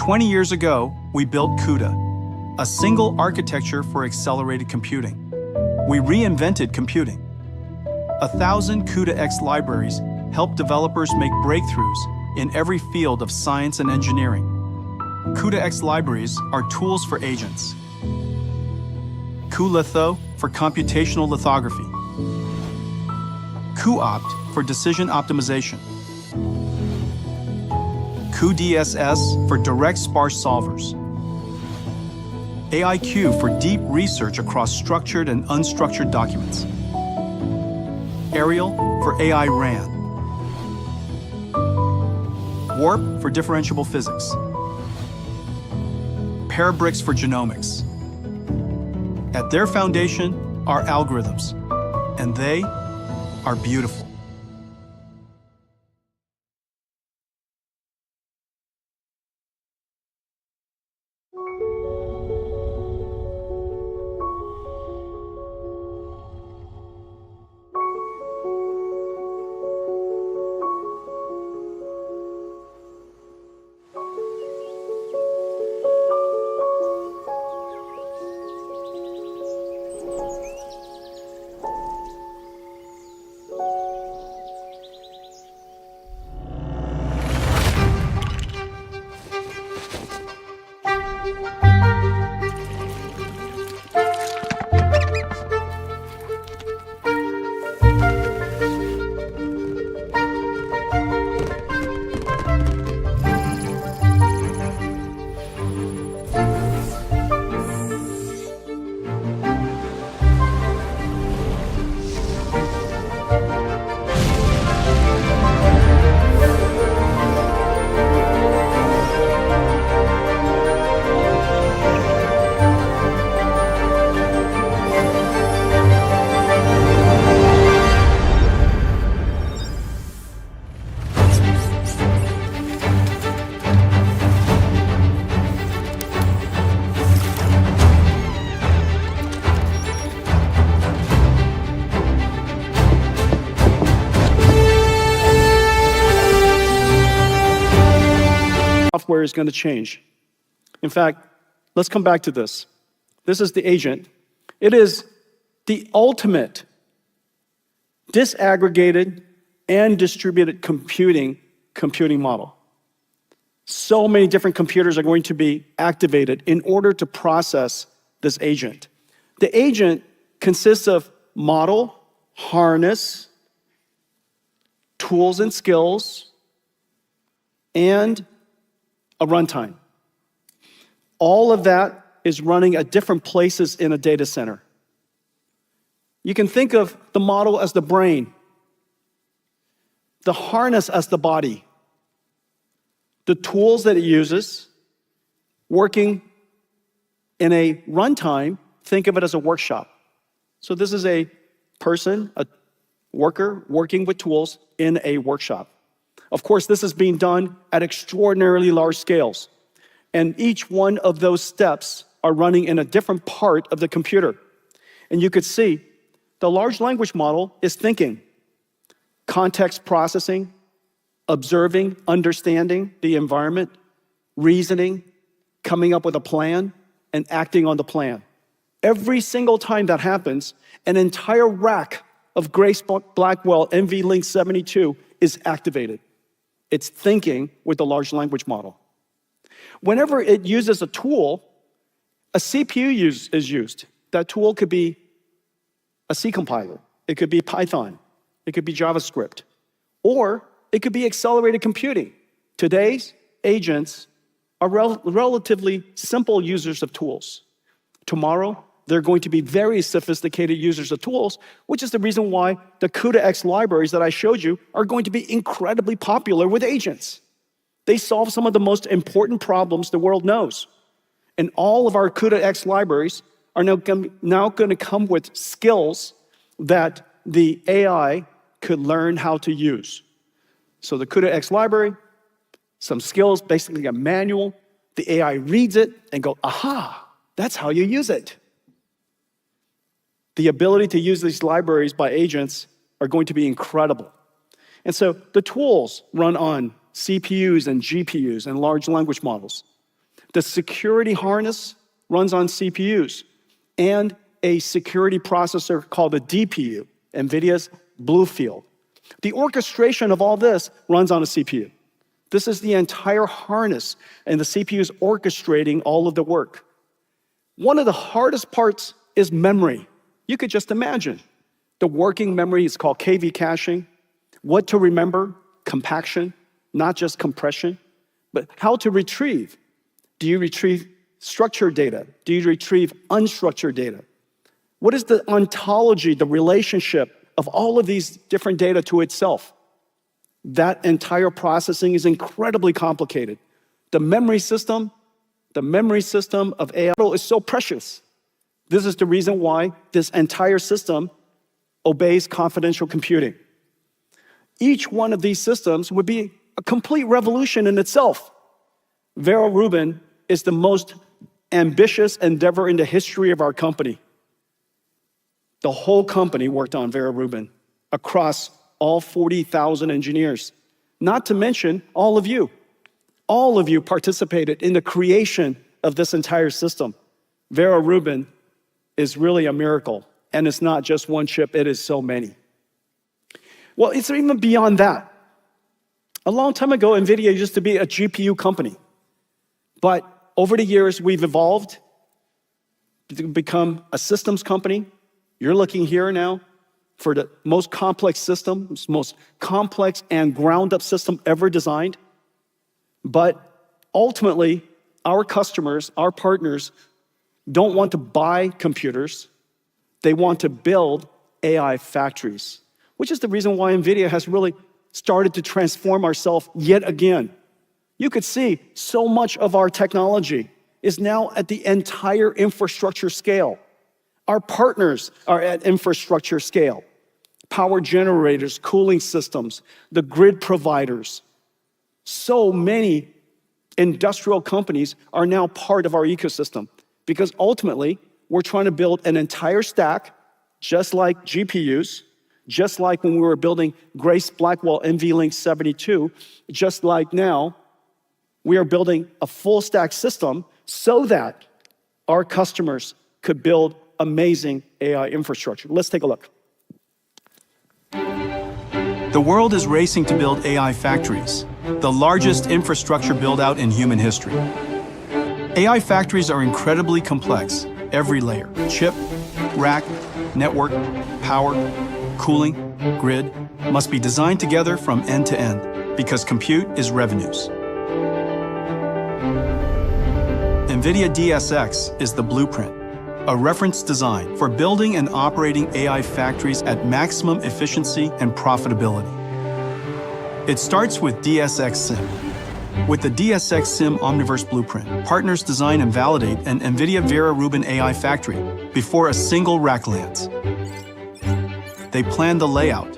20 years ago, we built CUDA, a single architecture for accelerated computing. We reinvented computing. 1,000 CUDA-X libraries help developers make breakthroughs in every field of science and engineering. CUDA-X libraries are tools for agents. cuLitho for computational lithography. cuOpt for decision optimization. cuDSS for direct sparse solvers. AIQ for deep research across structured and unstructured documents. Arial for AI RAN. Warp for differentiable physics. Parabricks for genomics. At their foundation are algorithms, and they are beautiful. Software is going to change. In fact, let's come back to this. This is the agent. It is the ultimate disaggregated and distributed computing model. So many different computers are going to be activated in order to process this agent. The agent consists of model, harness, tools and skills, and a runtime. All of that is running at different places in a data center. You can think of the model as the brain, the harness as the body, the tools that it uses, working in a runtime, think of it as a workshop. So this is a person, a worker, working with tools in a workshop. Of course, this is being done at extraordinarily large scales. And each one of those steps are running in a different part of the computer. And you could see the large language model is thinking, context processing, observing, understanding the environment, reasoning, coming up with a plan, and acting on the plan. Every single time that happens, an entire rack of Grace Blackwell NVLink 72 is activated. It's thinking with the large language model. Whenever it uses a tool, a CPU is used. That tool could be a C compiler. It could be Python. It could be JavaScript. Or it could be accelerated computing. Today's agents are relatively simple users of tools. Tomorrow, they're going to be very sophisticated users of tools, which is the reason why the CUDA-X libraries that I showed you are going to be incredibly popular with agents. They solve some of the most important problems the world knows. And all of our CUDA-X libraries are now going to come with skills that the AI could learn how to use. So the CUDA-X library, some skills, basically a manual. The AI reads it and go, aha, that's how you use it. The ability to use these libraries by agents are going to be incredible. And so the tools run on CPUs and GPUs and large language models. The security harness runs on CPUs and a security processor called a DPU, NVIDIA's Bluefield. The orchestration of all this runs on a CPU. This is the entire harness, and the CPU is orchestrating all of the work. One of the hardest parts is memory. You could just imagine. The working memory is called KV caching. What to remember, compaction, not just compression, but how to retrieve. Do you retrieve structured data? Do you retrieve unstructured data? What is the ontology, the relationship of all of these different data to itself? That entire processing is incredibly complicated. The memory system of AI is so precious. This is the reason why this entire system obeys confidential computing. Each one of these systems would be a complete revolution in itself. Vera Rubin is the most ambitious endeavor in the history of our company. The whole company worked on Vera Rubin across all 40,000 engineers. Not to mention all of you. All of you participated in the creation of this entire system. Vera Rubin is really a miracle, and it's not just one chip, it is so many. Well, it's even beyond that. A long time ago, NVIDIA used to be a GPU company. But over the years, we've evolved to become a systems company. You're looking here now for the most complex system, most complex and ground-up system ever designed. But ultimately, our customers, our partners, don't want to buy computers. They want to build AI factories, which is the reason why NVIDIA has really started to transform ourselves yet again. You could see so much of our technology is now at the entire infrastructure scale. Our partners are at infrastructure scale. Power generators, cooling systems, the grid providers. So many industrial companies are now part of our ecosystem because ultimately we're trying to build an entire stack, just like GPUs, just like when we were building Grace Blackwell NVLink 72, just like now, we are building a full stack system so that our customers could build amazing AI infrastructure. Let's take a look. The world is racing to build AI factories, the largest infrastructure build-out in human history. AI factories are incredibly complex, every layer, chip, rack, network, power, cooling, grid, must be designed together from end to end, because compute is revenues. NVIDIA DSX is the blueprint, a reference design for building and operating AI factories at maximum efficiency and profitability. It starts with DSX Sim. With the DSX Sim Omniverse blueprint, partners design and validate an NVIDIA Vera Rubin AI factory before a single rack lands. They plan the layout,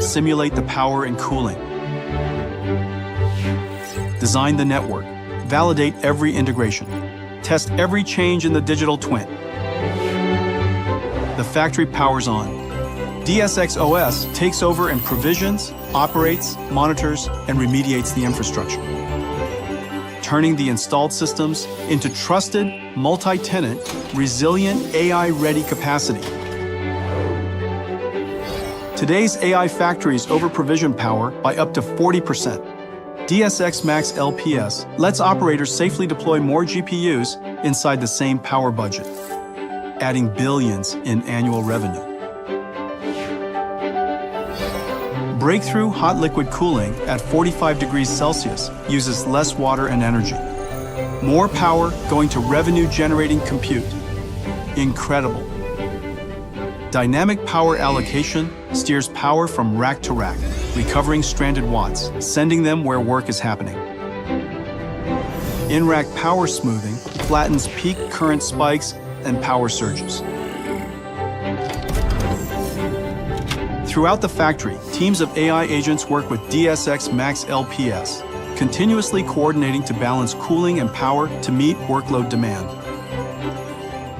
simulate the power and cooling, design the network, validate every integration, test every change in the digital twin. The factory powers on. DSX OS takes over and provisions, operates, monitors, and remediates the infrastructure, turning the installed systems into trusted, multi-tenant, resilient, AI-ready capacity. Today's AI factories over-provision power by up to 40%. DSX Max LPS lets operators safely deploy more GPUs inside the same power budget, adding billions in annual revenue. Breakthrough hot liquid cooling at 45 degrees Celsius uses less water and energy. More power going to revenue-generating compute. Incredible. Dynamic power allocation steers power from rack to rack, recovering stranded watts, sending them where work is happening. In-rack power smoothing flattens peak current spikes and power surges. Throughout the factory, teams of AI agents work with DSX Max LPS, continuously coordinating to balance cooling and power to meet workload demand.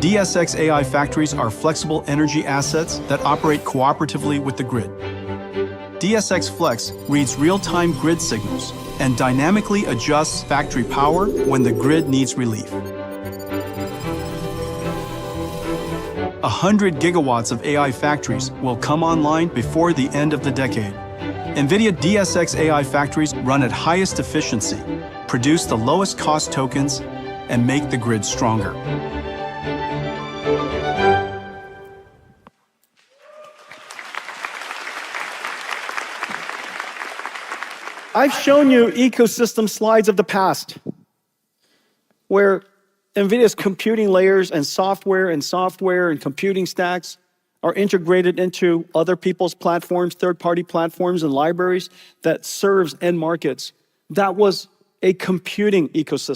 DSX AI factories are flexible energy assets that operate cooperatively with the grid. DSX Flex reads real-time grid signals and dynamically adjusts factory power when the grid needs relief. 100 gigawatts of AI factories will come online before the end of the decade. NVIDIA DSX AI factories run at highest efficiency, produce the lowest cost tokens, and make the grid stronger. I've shown you ecosystem slides of the past, where NVIDIA's computing layers and software and computing stacks are integrated into other people's platforms, third-party platforms and libraries that serves end markets. That was a computing ecosystem.